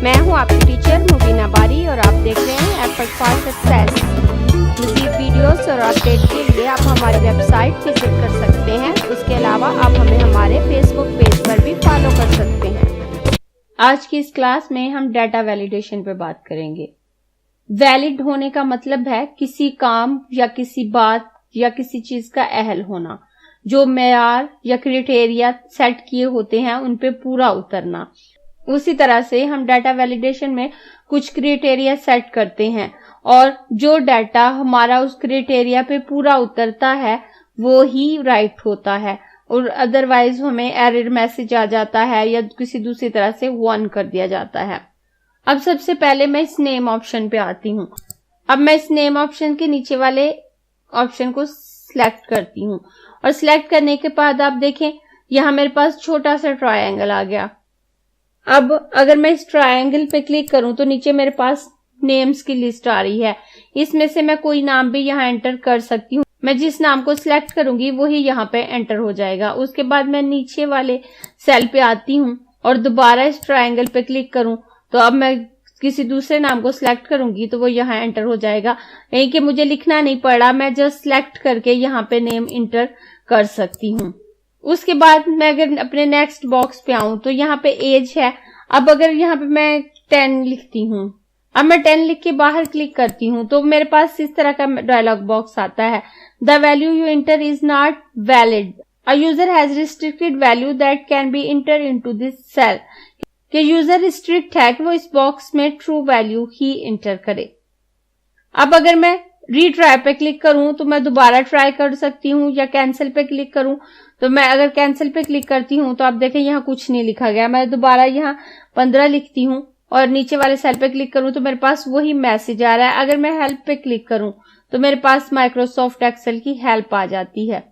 मैं हूं आपकी टीचर मुबीना बारी और आप देख रहे हैं एफर्ट फॉर सक्सेस। मज़ीद वीडियोस और अपडेट के लिए आप हमारी वेबसाइट विजिट कर सकते हैं। उसके अलावा आप हमें हमारे फेसबुक पेज पर भी फॉलो कर सकते हैं। आज की इस क्लास में हम डाटा वैलिडेशन पर बात करेंगे। वैलिड होने का मतलब है किसी काम या किसी बात या किसी चीज का अहल होना, जो मेयार या क्राइटेरिया सेट किए होते हैं उन पे पूरा उतरना। उसी तरह से हम डाटा वैलिडेशन में कुछ क्राइटेरिया सेट करते हैं और जो डाटा हमारा उस क्राइटेरिया पे पूरा उतरता है वो ही राइट होता है, और अदरवाइज हमें एरर मैसेज आ जाता है या किसी दूसरी तरह से वन कर दिया जाता है। अब सबसे पहले मैं इस नेम ऑप्शन पे आती हूँ। अब मैं इस नेम ऑप्शन के नीचे वाले ऑप्शन को सिलेक्ट करती हूँ और सिलेक्ट करने के बाद आप देखें यहाँ मेरे पास छोटा सा ट्रायंगल आ गया। अब अगर मैं इस ट्रायंगल पे क्लिक करूं तो नीचे मेरे पास नेम्स की लिस्ट आ रही है। इसमें से मैं कोई नाम भी यहाँ एंटर कर सकती हूँ। मैं जिस नाम को सिलेक्ट करूंगी वही यहाँ पे एंटर हो जाएगा। उसके बाद मैं नीचे वाले सेल पे आती हूँ और दोबारा इस ट्रायंगल पे क्लिक करूं तो अब मैं किसी दूसरे नाम को सिलेक्ट करूंगी तो वो यहाँ एंटर हो जाएगा। यानी कि मुझे लिखना नहीं पड़ा, मैं जस्ट सिलेक्ट करके यहाँ पे नेम इंटर कर सकती हूँ। उसके बाद मैं अगर अपने नेक्स्ट बॉक्स पे आऊं तो यहाँ पे एज है। अब अगर यहाँ पे मैं 10 लिखती हूँ, अब मैं 10 लिख के बाहर क्लिक करती हूँ तो मेरे पास इस तरह का डायलॉग बॉक्स आता है। The value you enter is not valid, a user has restricted value that can be enter into this cell. कि यूजर रिस्ट्रिक्ट है कि वो इस बॉक्स में ट्रू वैल्यू ही इंटर करे। अब अगर मैं रीट्राई पे क्लिक करूं तो मैं दोबारा ट्राई कर सकती हूँ, या कैंसिल पे क्लिक करूं तो मैं अगर कैंसिल पे क्लिक करती हूँ तो आप देखें यहाँ कुछ नहीं लिखा गया। मैं दोबारा यहाँ 15 लिखती हूँ और नीचे वाले सेल पे क्लिक करूं तो मेरे पास वही मैसेज आ रहा है। अगर मैं हेल्प पे क्लिक करूं तो मेरे पास माइक्रोसॉफ्ट एक्सेल की हेल्प आ जाती है,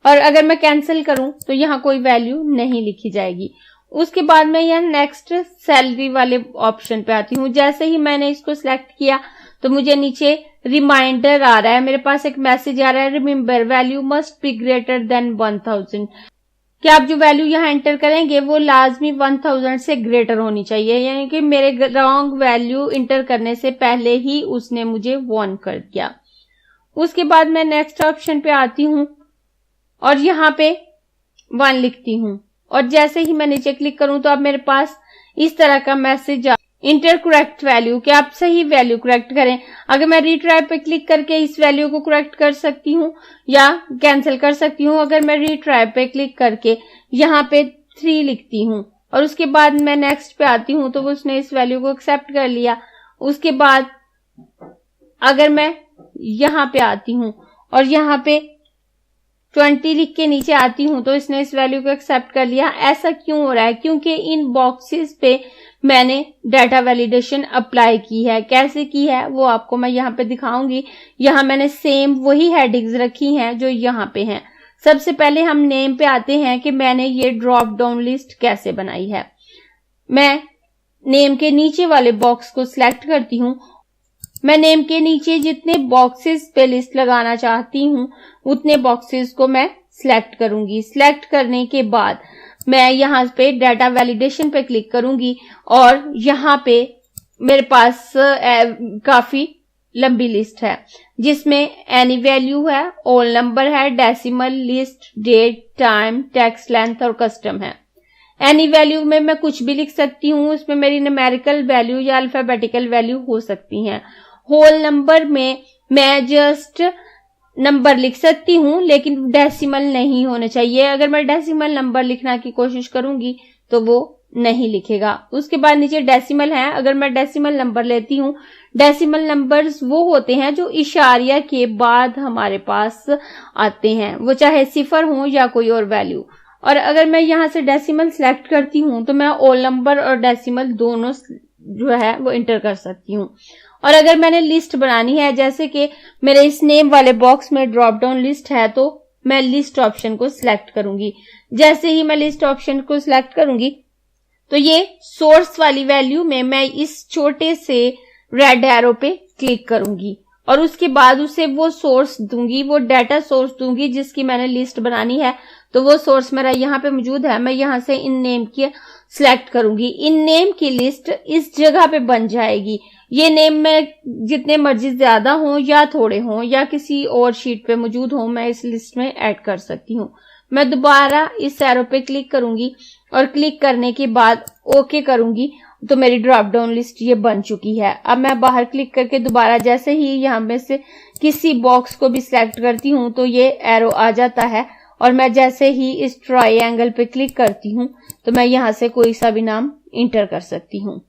और अगर मैं कैंसिल करूं तो यहाँ कोई वैल्यू नहीं लिखी जाएगी। उसके बाद मैं यहाँ नेक्स्ट सैलरी वाले ऑप्शन पे आती हूँ। जैसे ही मैंने इसको सिलेक्ट किया तो मुझे नीचे रिमाइंडर आ रहा है, मेरे पास एक मैसेज आ रहा है, remember value must be greater than 1000। कि आप जो वैल्यू यहाँ एंटर करेंगे वो लाजमी 1000 से ग्रेटर होनी चाहिए। यानी कि मेरे रॉन्ग वैल्यू इंटर करने से पहले ही उसने मुझे वार्न कर दिया। उसके बाद मैं नेक्स्ट ऑप्शन पे आती हूँ और यहाँ पे 1 लिखती हूँ, और जैसे ही मैं नीचे क्लिक करूं तो अब मेरे पास इस तरह का मैसेज इंटर करेक्ट वैल्यू, कि आप सही वैल्यू करेक्ट करें। अगर मैं रीट्राई पे क्लिक करके इस वैल्यू को करेक्ट कर सकती हूँ या कैंसिल कर सकती हूँ। अगर मैं रीट्राई पे क्लिक करके यहाँ पे 3 लिखती हूँ और उसके बाद मैं नेक्स्ट पे आती हूँ तो उसने इस वैल्यू को एक्सेप्ट कर लिया। उसके बाद अगर मैं यहाँ पे आती हूँ और यहाँ पे 20 लिख के नीचे आती हूँ तो इसने इस वैल्यू को एक्सेप्ट कर लिया। ऐसा क्यों हो रहा है? क्योंकि इन बॉक्सेस पे मैंने डाटा वैलिडेशन अप्लाई की है। कैसे की है वो आपको मैं यहाँ पे दिखाऊंगी। यहाँ मैंने सेम वही हेडिंग्स रखी हैं जो यहाँ पे हैं। सबसे पहले हम नेम पे आते हैं कि मैंने ये ड्रॉप डाउन लिस्ट कैसे बनाई है। मैं नेम के नीचे वाले बॉक्स को सिलेक्ट करती हूँ। मैं नेम के नीचे जितने बॉक्सेस पे लिस्ट लगाना चाहती हूँ उतने बॉक्सेस को मैं सिलेक्ट करूंगी। सिलेक्ट करने के बाद मैं यहाँ पे डाटा वैलिडेशन पे क्लिक करूंगी और यहाँ पे मेरे पास काफी लंबी लिस्ट है जिसमें एनी वैल्यू है, ऑल नंबर है, decimal, list, date, time, text length और कस्टम है। एनी वैल्यू में मैं कुछ भी लिख सकती हूँ, उसमें मेरी न्यूमेरिकल वैल्यू या अल्फाबेटिकल वैल्यू हो सकती हैं। होल नंबर में मैं जस्ट नंबर लिख सकती हूँ लेकिन डेसिमल नहीं होने चाहिए। अगर मैं डेसिमल नंबर लिखने की कोशिश करूंगी तो वो नहीं लिखेगा। उसके बाद नीचे डेसिमल है। अगर मैं डेसिमल नंबर लेती हूँ, डेसिमल नंबर्स वो होते हैं जो इशारिया के बाद हमारे पास आते हैं, वो चाहे 0 हो या कोई और वैल्यू। और अगर मैं यहाँ से डेसिमल सिलेक्ट करती हूँ तो मैं ऑल नंबर और डेसिमल दोनों जो है वो इंटर कर सकती हूँ। और अगर मैंने लिस्ट बनानी है, जैसे कि मेरे इस नेम वाले बॉक्स में ड्रॉप डाउन लिस्ट है, तो मैं लिस्ट ऑप्शन को सिलेक्ट करूंगी। जैसे ही मैं लिस्ट ऑप्शन को सिलेक्ट करूंगी तो ये सोर्स वाली वैल्यू में मैं इस छोटे से रेड एरो पे क्लिक करूंगी और उसके बाद उसे वो सोर्स दूंगी, वो डाटा सोर्स दूंगी जिसकी मैंने लिस्ट बनानी है। तो वो सोर्स मेरा यहाँ पे मौजूद है। मैं यहाँ से इन नेम के सिलेक्ट करूंगी, इन नेम की लिस्ट इस जगह पे बन जाएगी। ये नेम में जितने मर्जी ज्यादा हों या थोड़े हों या किसी और शीट पे मौजूद हों, मैं इस लिस्ट में ऐड कर सकती हूँ। मैं दोबारा इस एरो पे क्लिक करूंगी और क्लिक करने के बाद ओके करूंगी तो मेरी ड्रॉप डाउन लिस्ट ये बन चुकी है। अब मैं बाहर क्लिक करके दोबारा जैसे ही यहाँ में से किसी बॉक्स को भी सिलेक्ट करती हूँ तो ये एरो आ जाता है और मैं जैसे ही इस ट्रायंगल पे क्लिक करती हूँ तो मैं यहाँ से कोई सा भी नाम इंटर कर सकती हूँ।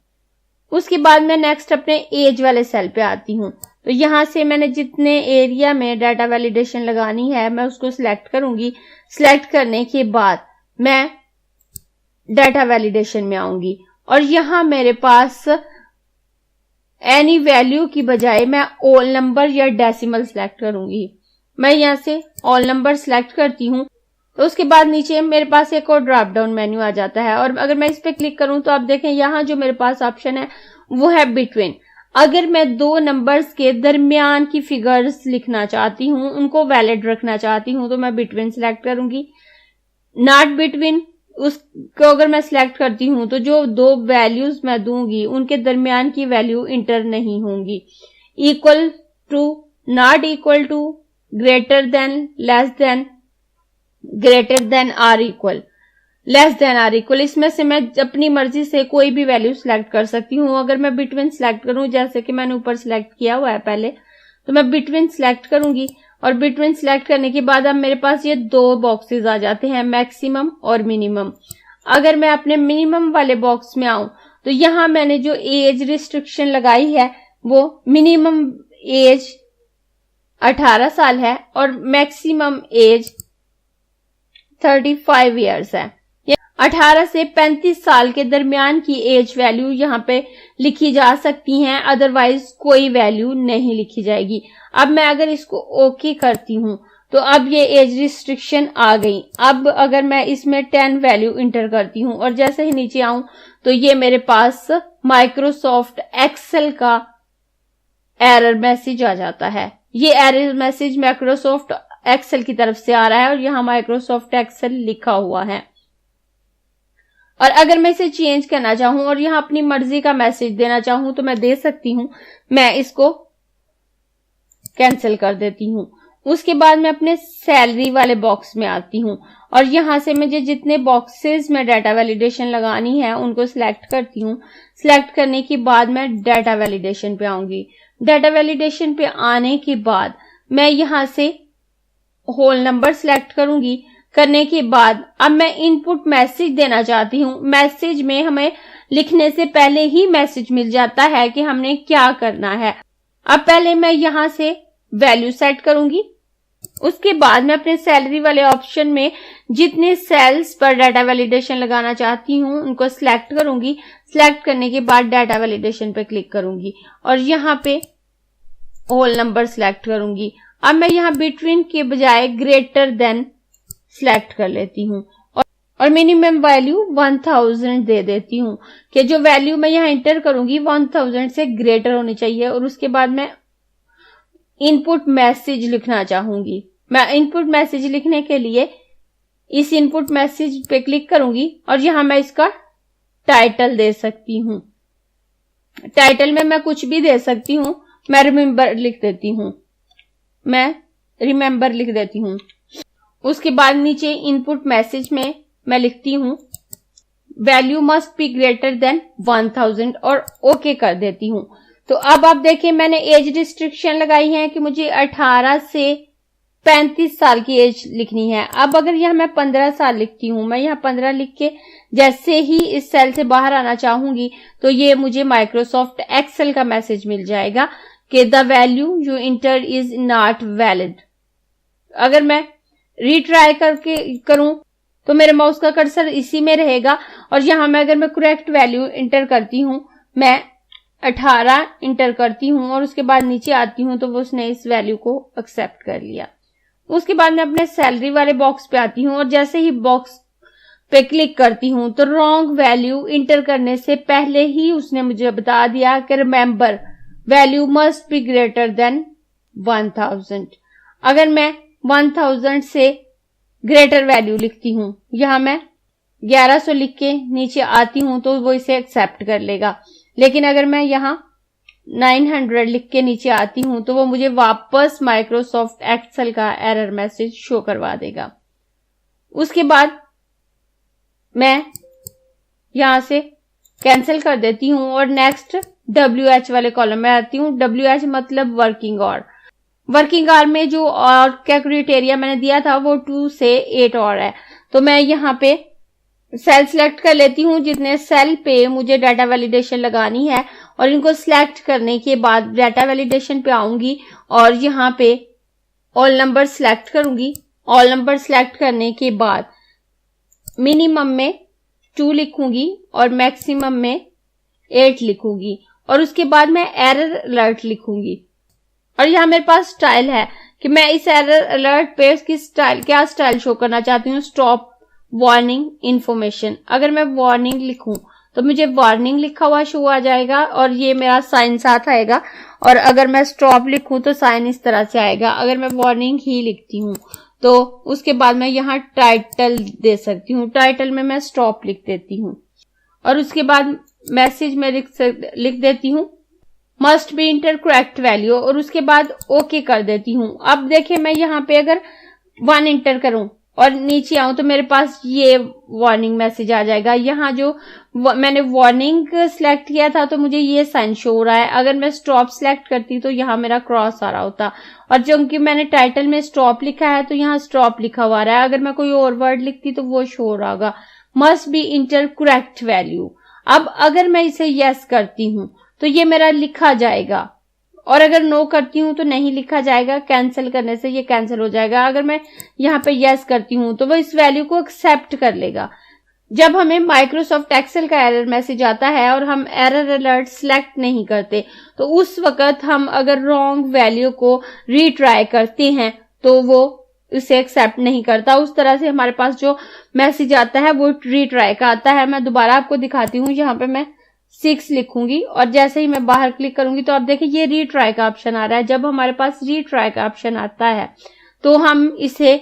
उसके बाद मैं नेक्स्ट अपने एज वाले सेल पे आती हूँ। तो यहाँ से मैंने जितने एरिया में डाटा वैलिडेशन लगानी है मैं उसको सिलेक्ट करूंगी। सिलेक्ट करने के बाद मैं डाटा वैलिडेशन में आऊंगी और यहाँ मेरे पास एनी वैल्यू की बजाय मैं ऑल नंबर या डेसिमल सिलेक्ट करूंगी। मैं यहाँ से ऑल नंबर सिलेक्ट करती हूँ तो उसके बाद नीचे मेरे पास एक और ड्रॉप डाउन मेन्यू आ जाता है और अगर मैं इस पे क्लिक करूं तो आप देखें यहाँ जो मेरे पास ऑप्शन है वो है बिटवीन। अगर मैं दो नंबर्स के दरमियान की फिगर्स लिखना चाहती हूँ, उनको वैलिड रखना चाहती हूँ तो मैं बिटवीन सिलेक्ट करूंगी। नॉट बिटवीन उसको अगर मैं सिलेक्ट करती हूँ तो जो दो वैल्यूज मैं दूंगी उनके दरमियान की वैल्यू इंटर नहीं होंगी। Equal to, not equal to, greater than, less than, greater than or equal, less than or equal, इसमें से मैं अपनी मर्जी से कोई भी वैल्यू सिलेक्ट कर सकती हूँ। अगर मैं बिटवीन सिलेक्ट करूं जैसे कि मैंने ऊपर सिलेक्ट किया हुआ है पहले, तो मैं बिटवीन सिलेक्ट करूंगी और बिटवीन सिलेक्ट करने के बाद अब मेरे पास ये दो बॉक्सेस आ जाते हैं, मैक्सिमम और मिनिमम। अगर मैं अपने मिनिमम वाले बॉक्स में आऊं तो यहाँ मैंने जो एज रिस्ट्रिक्शन लगाई है वो मिनिमम एज 18 साल है और मैक्सिमम एज 35 ईयर्स है। 18 से 35 साल के दरमियान की एज वैल्यू यहाँ पे लिखी जा सकती हैं, अदरवाइज कोई वैल्यू नहीं लिखी जाएगी। अब मैं अगर इसको ओके करती हूँ तो अब ये एज रिस्ट्रिक्शन आ गई। अब अगर मैं इसमें 10 वैल्यू इंटर करती हूँ और जैसे ही नीचे आऊं तो ये मेरे पास माइक्रोसॉफ्ट एक्सेल का एरर मैसेज आ जाता है। ये एरर मैसेज माइक्रोसॉफ्ट एक्सेल की तरफ से आ रहा है और यहाँ माइक्रोसॉफ्ट एक्सेल लिखा हुआ है। और अगर मैं इसे चेंज करना चाहूं और यहाँ अपनी मर्जी का मैसेज देना चाहूं तो मैं दे सकती हूँ। मैं इसको कैंसिल कर देती हूँ। उसके बाद मैं अपने सैलरी वाले बॉक्स में आती हूँ और यहाँ से मुझे जितने बॉक्सेस में डाटा वैलिडेशन लगानी है उनको सिलेक्ट करती हूँ। सिलेक्ट करने के बाद मैं डाटा वैलिडेशन पे आऊंगी। डाटा वैलिडेशन पे आने के बाद मैं यहाँ से होल नंबर सिलेक्ट करूंगी। करने के बाद अब मैं इनपुट मैसेज देना चाहती हूँ। मैसेज में हमें लिखने से पहले ही मैसेज मिल जाता है कि हमने क्या करना है। अब पहले मैं यहाँ से वैल्यू सेट करूंगी। उसके बाद मैं अपने सैलरी वाले ऑप्शन में जितने सेल्स पर डाटा वैलिडेशन लगाना चाहती हूँ उनको सिलेक्ट करूंगी। सिलेक्ट करने के बाद डाटा वैलिडेशन पे क्लिक करूंगी और यहाँ पे होल नंबर सिलेक्ट करूंगी। अब मैं यहाँ बिटवीन के बजाय ग्रेटर देन सिलेक्ट कर लेती हूँ और मिनिमम वैल्यू 1000 दे देती हूँ कि जो वैल्यू मैं यहाँ इंटर करूंगी 1000 से ग्रेटर होनी चाहिए। और उसके बाद मैं इनपुट मैसेज लिखना चाहूंगी। मैं इनपुट मैसेज लिखने के लिए इस इनपुट मैसेज पे क्लिक करूंगी और यहाँ मैं इसका टाइटल दे सकती हूँ। टाइटल में मैं कुछ भी दे सकती हूँ। मैं रिमेंबर लिख देती हूँ। मैं रिमेंबर लिख देती हूँ। उसके बाद नीचे इनपुट मैसेज में मैं लिखती हूँ value must be greater than 1000 और ओके कर देती हूँ। तो अब आप देखें मैंने एज रिस्ट्रिक्शन लगाई है कि मुझे 18 से 35 साल की एज लिखनी है। अब अगर यहाँ मैं 15 साल लिखती हूँ, मैं यहाँ 15 लिख के जैसे ही इस सेल से बाहर आना चाहूंगी तो ये मुझे माइक्रोसॉफ्ट एक्सेल का मैसेज मिल जाएगा कि the value you enter is not valid. अगर मैं रीट्राई करके करूं तो मेरे माउस का कर्सर इसी में रहेगा और यहाँ मैं अगर मैं करेक्ट वैल्यू इंटर करती हूँ, मैं 18 इंटर करती हूँ और उसके बाद नीचे आती हूँ तो वो उसने इस वैल्यू को एक्सेप्ट कर लिया। उसके बाद मैं अपने सैलरी वाले बॉक्स पे आती हूँ और जैसे ही बॉक्स पे क्लिक करती हूँ तो रॉन्ग वैल्यू इंटर करने से पहले ही उसने मुझे बता दिया कि remember value must be greater than 1000। अगर मैं 1000 से ग्रेटर वैल्यू लिखती हूँ, यहाँ मैं 1100 लिख के नीचे आती हूं तो वो इसे एक्सेप्ट कर लेगा। लेकिन अगर मैं यहाँ 900 लिख के नीचे आती हूं तो वो मुझे वापस माइक्रोसॉफ्ट एक्सेल का एरर मैसेज शो करवा देगा। उसके बाद मैं यहां से कैंसिल कर देती हूं और नेक्स्ट WH वाले कॉलम में आती हूं। WH मतलब वर्किंग आवर। वर्किंग आवर में जो और क्या क्राइटेरिया मैंने दिया था वो 2 से 8 और है। तो मैं यहाँ पे सेल सिलेक्ट कर लेती हूँ जितने सेल पे मुझे डाटा वैलिडेशन लगानी है, और इनको सिलेक्ट करने के बाद डाटा वैलिडेशन पे आऊंगी और यहाँ पे ऑल नंबर सिलेक्ट करूंगी। ऑल नंबर सिलेक्ट करने के बाद मिनिमम में 2 लिखूंगी और मैक्सिमम में 8 लिखूंगी, और उसके बाद मैं एरर अलर्ट लिखूंगी। और यहाँ मेरे पास स्टाइल है कि मैं इस एरर अलर्ट पे उसकी स्टाइल, क्या स्टाइल शो करना चाहती हूँ, स्टॉप, वार्निंग, इंफॉर्मेशन। अगर मैं वार्निंग लिखूं तो मुझे वार्निंग लिखा हुआ शो आ जाएगा और ये मेरा साइन साथ आएगा, और अगर मैं स्टॉप लिखूं तो साइन इस तरह से आएगा। अगर मैं वार्निंग ही लिखती हूँ तो उसके बाद मैं यहाँ टाइटल दे सकती हूँ। टाइटल में मैं स्टॉप लिख देती हूँ और उसके बाद मैसेज में लिख देती हूँ must be inter correct value, और उसके बाद ओके कर देती हूँ। अब देखिए मैं यहाँ पे अगर 1 इंटर करूं और नीचे आऊं तो मेरे पास ये वार्निंग मैसेज आ जाएगा। यहाँ जो मैंने वार्निंग सिलेक्ट किया था तो मुझे ये साइन शो हो रहा है। अगर मैं स्टॉप सिलेक्ट करती तो यहाँ मेरा क्रॉस आ रहा होता, और जो कि मैंने टाइटल में स्टॉप लिखा है तो यहाँ स्टॉप लिखा हुआ रहा है। अगर मैं कोई और वर्ड लिखती तो वो शो हो रहा होगा must be inter correct value. अब अगर मैं इसे यस करती हूँ तो ये मेरा लिखा जाएगा, और अगर नो करती हूं तो नहीं लिखा जाएगा। कैंसिल करने से ये कैंसिल हो जाएगा। अगर मैं यहाँ पे यस करती हूं तो वो इस वैल्यू को एक्सेप्ट कर लेगा। जब हमें माइक्रोसॉफ्ट एक्सेल का एरर मैसेज आता है और हम एरर अलर्ट सिलेक्ट नहीं करते तो उस वक्त हम अगर रॉन्ग वैल्यू को रीट्राई करते हैं तो वो इसे एक्सेप्ट नहीं करता। उस तरह से हमारे पास जो मैसेज आता है वो रीट्राई का आता है। मैं दोबारा आपको दिखाती हूँ। यहाँ पे मैं 6 लिखूंगी और जैसे ही मैं बाहर क्लिक करूंगी तो आप देखिए ये रीट्राई का ऑप्शन आ रहा है। जब हमारे पास रीट्राई का ऑप्शन आता है तो हम इसे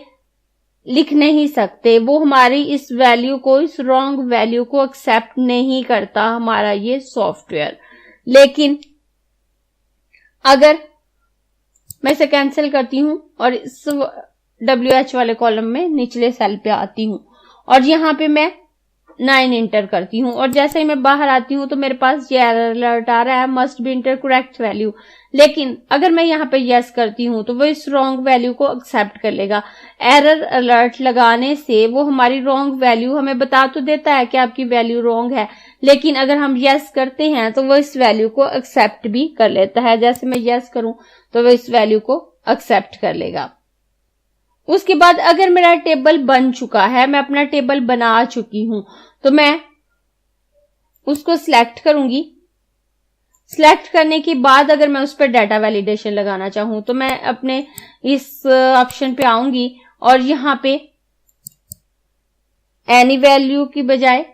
लिख नहीं सकते, वो हमारी इस वैल्यू को, इस रॉन्ग वैल्यू को एक्सेप्ट नहीं करता हमारा ये सॉफ्टवेयर। लेकिन अगर मैं इसे कैंसिल करती हूं और इस WH वाले कॉलम में निचले सेल पे आती हूं और यहां पे मैं 9 इंटर करती हूँ, और जैसे ही मैं बाहर आती हूँ तो मेरे पास ये एरर अलर्ट आ रहा है must be inter correct value. लेकिन अगर मैं यहाँ पे यस करती हूँ तो वो इस रॉन्ग वैल्यू को एक्सेप्ट कर लेगा। एरर अलर्ट लगाने से वो हमारी रॉन्ग वैल्यू हमें बता तो देता है कि आपकी वैल्यू रॉन्ग है, लेकिन अगर हम यस करते हैं तो वो इस वैल्यू को एक्सेप्ट भी कर लेता है। जैसे मैं यस करूं तो वो इस वैल्यू को एक्सेप्ट कर लेगा। उसके बाद अगर मेरा टेबल बन चुका है, मैं अपना टेबल बना चुकी हूं, तो मैं उसको सिलेक्ट करूंगी। सिलेक्ट करने के बाद अगर मैं उस पर डाटा वैलिडेशन लगाना चाहूं तो मैं अपने इस ऑप्शन पे आऊंगी और यहां पे एनी वैल्यू की बजाय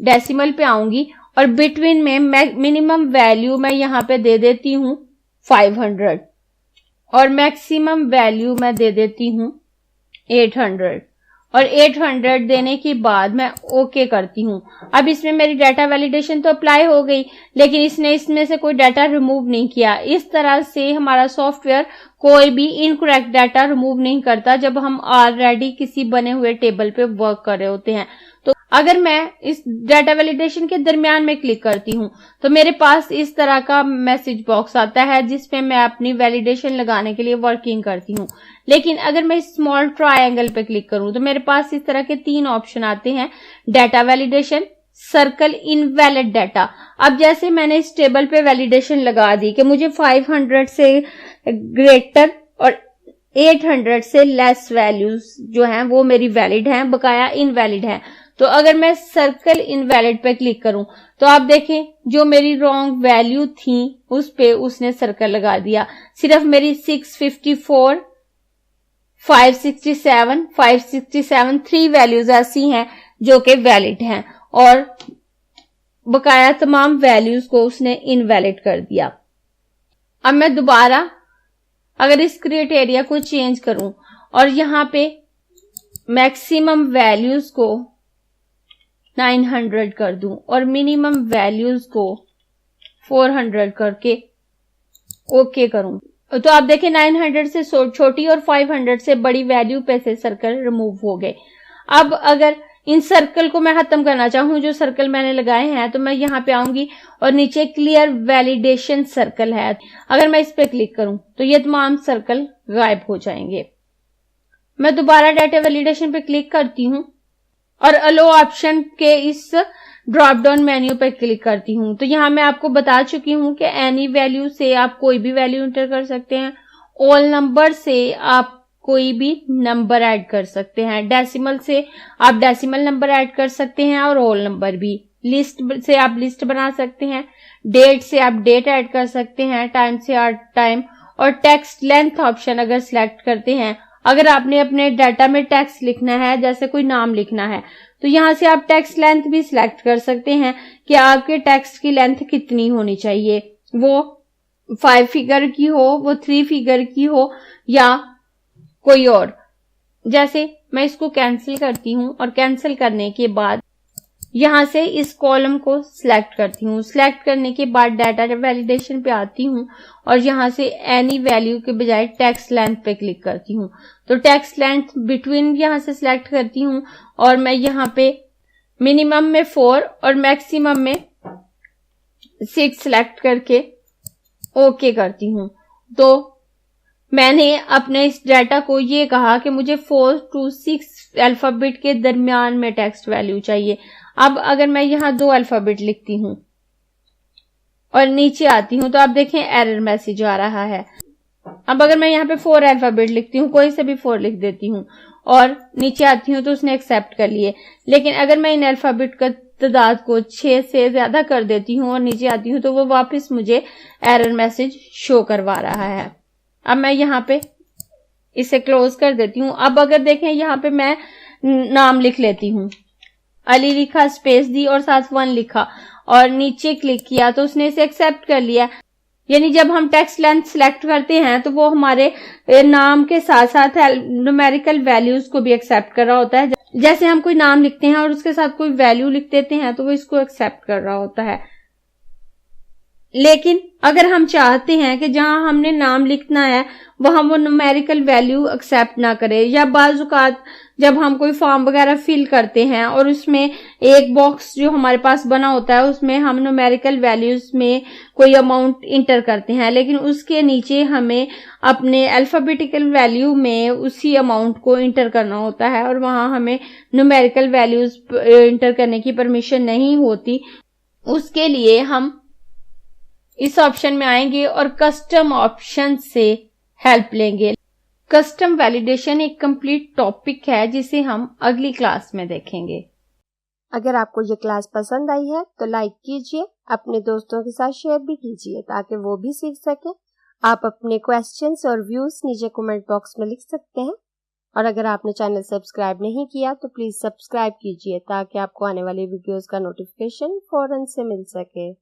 डेसिमल पे आऊंगी और बिटवीन में मिनिमम वैल्यू मैं यहां पे दे देती हूं 500 और मैक्सिमम वैल्यू मैं दे देती हूं 800, और 800 देने के बाद मैं ओके करती हूं। अब इसमें मेरी डाटा वैलिडेशन तो अप्लाई हो गई, लेकिन इसने इसमें से कोई डाटा रिमूव नहीं किया। इस तरह से हमारा सॉफ्टवेयर कोई भी इनकरेक्ट डाटा रिमूव नहीं करता जब हम ऑलरेडी किसी बने हुए टेबल पे वर्क कर रहे होते हैं। तो अगर मैं इस डाटा वैलिडेशन के दरमियान में क्लिक करती हूं तो मेरे पास इस तरह का मैसेज बॉक्स आता है जिसमें मैं अपनी वैलिडेशन लगाने के लिए वर्किंग करती हूं। लेकिन अगर मैं स्मॉल ट्रायंगल पे क्लिक करूं तो मेरे पास इस तरह के 3 ऑप्शन आते हैं, data validation, circle, invalid data. अब जैसे मैंने इस टेबल पे वैलिडेशन लगा दी कि मुझे 500 से ग्रेटर और 800 से लेस वैल्यूज जो हैं वो मेरी वैलिड हैं, बकाया इनवैलिड हैं। तो अगर मैं सर्कल इनवैलिड पे क्लिक करूं तो आप देखें जो मेरी रॉन्ग वैल्यू थी उस पे उसने सर्कल लगा दिया। सिर्फ मेरी 654, 567, 567 3 वैल्यूज ऐसी हैं जो कि वैलिड हैं और बकाया तमाम वैल्यूज को उसने इनवैलिड कर दिया। अब मैं दोबारा अगर इस क्राइटेरिया को चेंज करूं और यहां पे मैक्सिमम वैल्यूज को 900 कर दूं और मिनिमम वैल्यूज को 400 करके ओके करूं, तो आप देखें 900 से छोटी और 500 से बड़ी वैल्यू पे से सर्कल रिमूव हो गए। अब अगर इन सर्कल को मैं खत्म करना चाहूं, जो सर्कल मैंने लगाए हैं, तो मैं यहाँ पे आऊंगी और नीचे क्लियर वैलिडेशन सर्कल है, अगर मैं इस पे क्लिक करूं तो ये तमाम सर्कल गायब हो जाएंगे। मैं दोबारा डाटा वैलिडेशन पे क्लिक करती हूं और अलो ऑप्शन के इस ड्रॉप डाउन मेन्यू पर क्लिक करती हूं। तो यहां मैं आपको बता चुकी हूं कि एनी वैल्यू से आप कोई भी वैल्यू एंटर कर सकते हैं, ऑल नंबर से आप कोई भी नंबर ऐड कर सकते हैं, डेसिमल से आप डेसिमल नंबर ऐड कर सकते हैं और होल नंबर भी, लिस्ट से आप लिस्ट बना सकते हैं, डेट से आप डेट ऐड कर सकते हैं, टाइम से आप टाइम, और टेक्स्ट लेंथ ऑप्शन अगर सिलेक्ट करते हैं, अगर आपने अपने डाटा में टेक्स्ट लिखना है, जैसे कोई नाम लिखना है, तो यहां से आप टेक्स्ट लेंथ भी सिलेक्ट कर सकते हैं कि आपके टेक्स्ट की लेंथ कितनी होनी चाहिए, वो 5 फिगर की हो, वो 3 फिगर की हो या कोई और। जैसे मैं इसको कैंसिल करती हूं और कैंसिल करने के बाद यहां से इस कॉलम को सिलेक्ट करती हूँ। सिलेक्ट करने के बाद डाटा वैलिडेशन पे आती हूँ और यहां से एनी वैल्यू के बजाय टेक्स्ट लेंथ पे क्लिक करती हूँ। तो टेक्स्ट लेंथ बिटवीन यहां से सिलेक्ट करती हूँ और मैं यहाँ पे मिनिमम में 4 और मैक्सिमम में 6 सिलेक्ट करके ओके करती हूँ। तो मैंने अपने इस डाटा को ये कहा कि मुझे 4 to 6 अल्फाबेट के दरमियान में टेक्स्ट वैल्यू चाहिए। अब अगर मैं यहाँ 2 अल्फाबेट लिखती हूँ और नीचे आती हूँ तो आप देखें एरर मैसेज आ रहा है। अब अगर मैं यहाँ पे 4 अल्फाबेट लिखती हूँ, कोई से भी 4 लिख देती हूँ और नीचे आती हूँ तो उसने एक्सेप्ट कर लिए। लेकिन अगर मैं इन अल्फाबेट का तादाद को 6 से ज्यादा कर देती हूँ और नीचे आती हूँ तो वो वापस मुझे एरर मैसेज शो करवा रहा है। अब मैं यहाँ पे इसे क्लोज कर देती हूँ। अब अगर देखें यहाँ पे मैं नाम लिख लेती हूँ, अली लिखा, स्पेस दी और साथ 1 लिखा और नीचे क्लिक किया तो उसने इसे एक्सेप्ट कर लिया। यानी जब हम टेक्स्ट लेंथ सिलेक्ट करते हैं तो वो हमारे नाम के साथ साथ न्यूमेरिकल वैल्यूज को भी एक्सेप्ट कर रहा होता है। जैसे हम कोई नाम लिखते हैं और उसके साथ कोई वैल्यू लिख देते हैं तो वो इसको एक्सेप्ट कर रहा होता है। लेकिन अगर हम चाहते हैं कि जहां हमने नाम लिखना है वहां वो न्यूमेरिकल वैल्यू एक्सेप्ट ना करे, या बाज़ औक़ात जब हम कोई फॉर्म वगैरह फिल करते हैं और उसमें एक बॉक्स जो हमारे पास बना होता है उसमें हम न्यूमेरिकल वैल्यूज में कोई अमाउंट इंटर करते हैं, लेकिन उसके नीचे हमें अपने अल्फाबेटिकल वैल्यू में उसी अमाउंट को इंटर करना होता है और वहां हमें न्यूमेरिकल वैल्यूज इंटर करने की परमिशन नहीं होती। उसके लिए हम इस ऑप्शन में आएंगे और कस्टम ऑप्शन से हेल्प लेंगे। कस्टम वैलिडेशन एक कंप्लीट टॉपिक है जिसे हम अगली क्लास में देखेंगे। अगर आपको ये क्लास पसंद आई है तो लाइक कीजिए, अपने दोस्तों के साथ शेयर भी कीजिए ताकि वो भी सीख सकें। आप अपने क्वेश्चंस और व्यूज नीचे कमेंट बॉक्स में लिख सकते हैं और अगर आपने चैनल सब्सक्राइब नहीं किया तो प्लीज सब्सक्राइब कीजिए ताकि आपको आने वाली वीडियोस का नोटिफिकेशन फौरन से मिल सके।